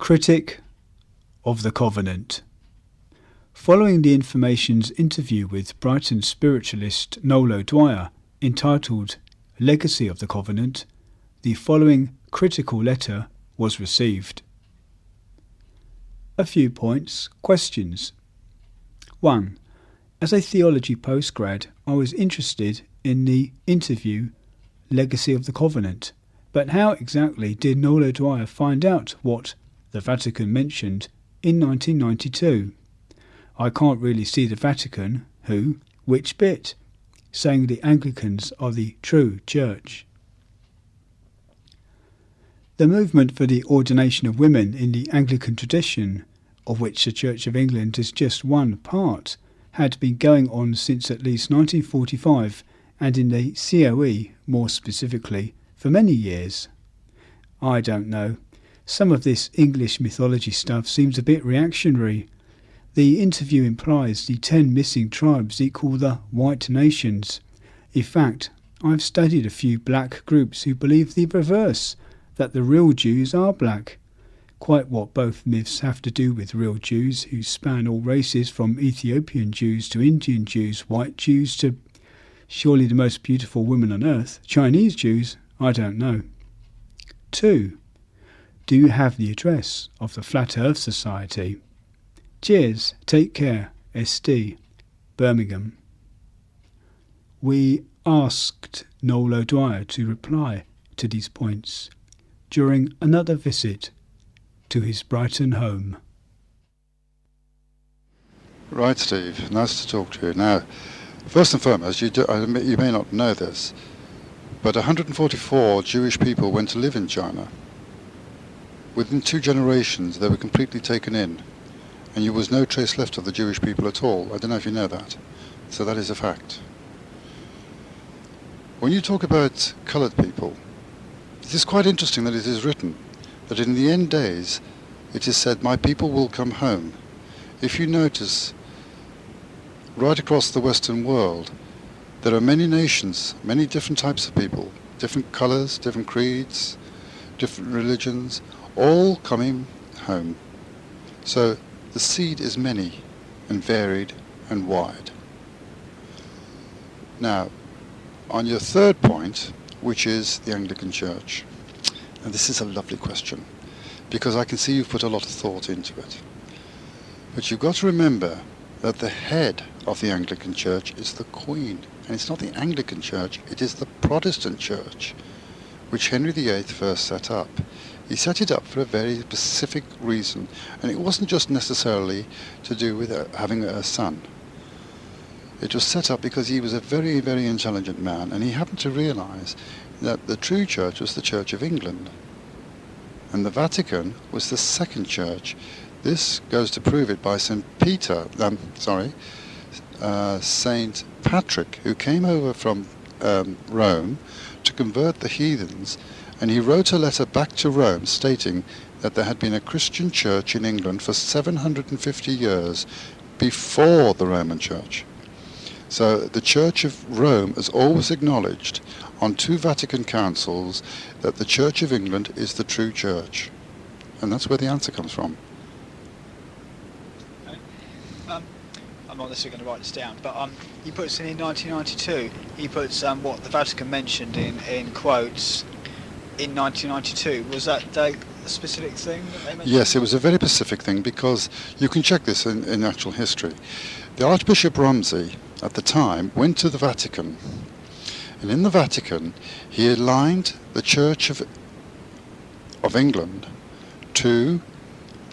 Critic of the Covenant. Following the Information's interview with Brighton spiritualist Noel O'Dwyer, entitled Legacy of the Covenant, the following critical letter was received. A few points. Questions. 1. As a theology postgrad, I was interested in the interview Legacy of the Covenant, but how exactly did Noel O'Dwyer find out what the Vatican mentioned in 1992? I can't really see the Vatican, who, which bit, saying the Anglicans are the true church. The movement for the ordination of women in the Anglican tradition, of which the Church of England is just one part, had been going on since at least 1945, and in the COE, more specifically, for many years. I don't know. Some of this English mythology stuff seems a bit reactionary. The interview implies the 10 missing tribes equal the white nations. In fact, I've studied a few black groups who believe the reverse, that the real Jews are black. Quite what both myths have to do with real Jews, who span all races from Ethiopian Jews to Indian Jews, white Jews to surely the most beautiful women on earth, Chinese Jews, I don't know. 2. Do you have the address of the Flat Earth Society? Cheers, take care, SD, Birmingham. We asked Noel O'Dwyer to reply to these points during another visit to his Brighton home. Right, Steve, nice to talk to you. Now, first and foremost, you may not know this, but 144 Jewish people went to live in China. Within 2 generations, they were completely taken in, and there was no trace left of the Jewish people at all. I don't know if you know that. So that is a fact. When you talk about coloured people, it is quite interesting that it is written that in the end days it is said, "My people will come home." If you notice, right across the Western world, there are many nations, many different types of people, different colours, different creeds, different religions, all coming home. So the seed is many and varied and wide. Now, on your third point, which is the Anglican Church. And this is a lovely question, because I can see you've put a lot of thought into it. But you've got to remember that the head of the Anglican Church is the Queen. And it's not the Anglican Church, it is the Protestant Church, which Henry VIII first set up. He set it up for a very specific reason, and it wasn't just necessarily to do with having a son. It was set up because he was a very, very intelligent man, and he happened to realise that the true church was the Church of England, and the Vatican was the second church. This goes to prove it by Saint Patrick, who came over from Rome to convert the heathens, and he wrote a letter back to Rome stating that there had been a Christian church in England for 750 years before the Roman Church. So the Church of Rome has always acknowledged on 2 Vatican councils that the Church of England is the true church. And that's where the answer comes from. Okay. I'm not necessarily going to write this down, but he puts in 1992, he puts what the Vatican mentioned in quotes in 1992. Was that date a specific thing that they mentioned? Yes, it was a very specific thing, because you can check this in actual history. The Archbishop Rumsey at the time went to the Vatican, and in the Vatican he aligned the Church of England to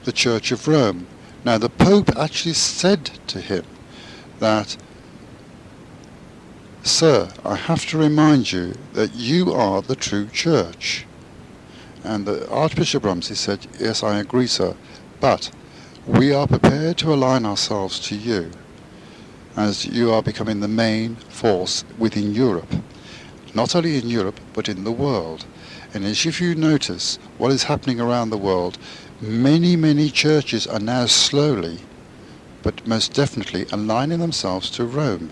the Church of Rome. Now the Pope actually said to him that, "Sir, I have to remind you that you are the true church." And the Archbishop Rumsey said, "Yes, I agree, sir, but we are prepared to align ourselves to you, as you are becoming the main force within Europe. Not only in Europe, but in the world." And as if you notice what is happening around the world, many, many churches are now slowly, but most definitely aligning themselves to Rome,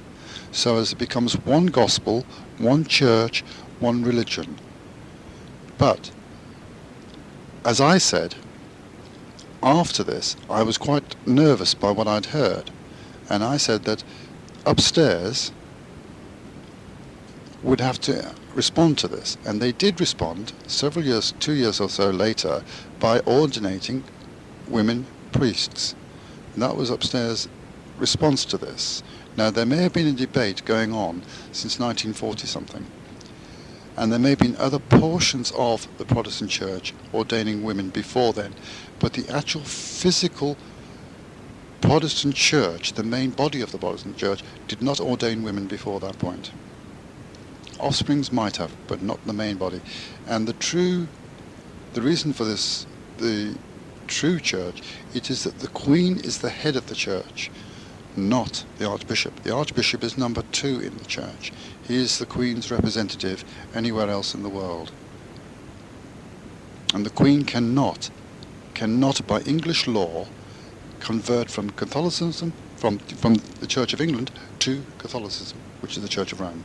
so as it becomes one gospel, one church, one religion. But, as I said, after this, I was quite nervous by what I'd heard, and I said that upstairs would have to respond to this, and they did respond several years, 2 years or so later, by ordinating women priests. And that was upstairs response to this. Now, there may have been a debate going on since 1940 something, and there may have been other portions of the Protestant Church ordaining women before then, but the actual physical Protestant Church, the main body of the Protestant Church, did not ordain women before that point. Offsprings might have, but not the main body. And the reason for this, the true church, it is that the Queen is the head of the church, not the Archbishop. The Archbishop is number 2 in the church. He is the Queen's representative anywhere else in the world. And the Queen cannot by English law convert from Catholicism, from the Church of England to Catholicism, which is the Church of Rome.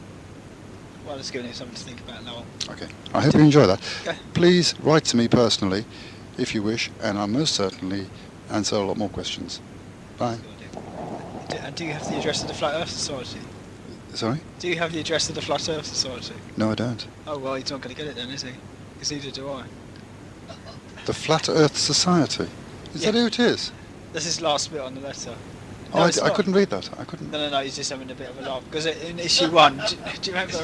Well, it's giving you something to think about now. Okay, I hope you enjoy that. Okay. Please write to me personally if you wish, and I'll most certainly answer a lot more questions. Bye. And do you have the address of the Flat Earth Society? Sorry? Do you have the address of the Flat Earth Society? No, I don't. Oh, well, he's not going to get it then, is he? Because neither do I. The Flat Earth Society. Is that who it is? This is last bit on the letter. Oh, No, I couldn't read that. I couldn't. No, he's just having a bit of a laugh. Because in issue 1, do you remember?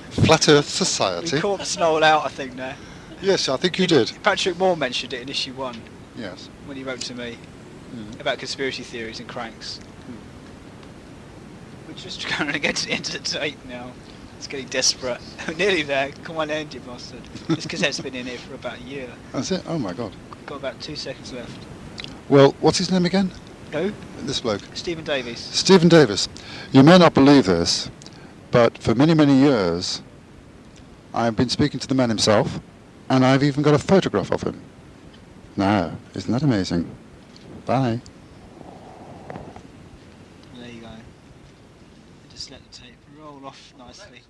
Flat Earth We Society. corpsed Noel out, I think, there. Yes, I think you did. Patrick Moore mentioned it in issue 1 Yes. when he wrote to me Mm. about conspiracy theories and cranks. We're just trying to get to the end of the tape now. It's getting desperate. We're nearly there. Come on, end, you bastard. This cassette's been in here for about a year. That's it? Oh my God. Got about 2 seconds left. Well, what's his name again? Who? This bloke. Stephen Davies. Stephen Davis. You may not believe this, but for many, many years, I've been speaking to the man himself, and I've even got a photograph of him. Now, isn't that amazing? Bye. There you go. Just let the tape roll off nicely.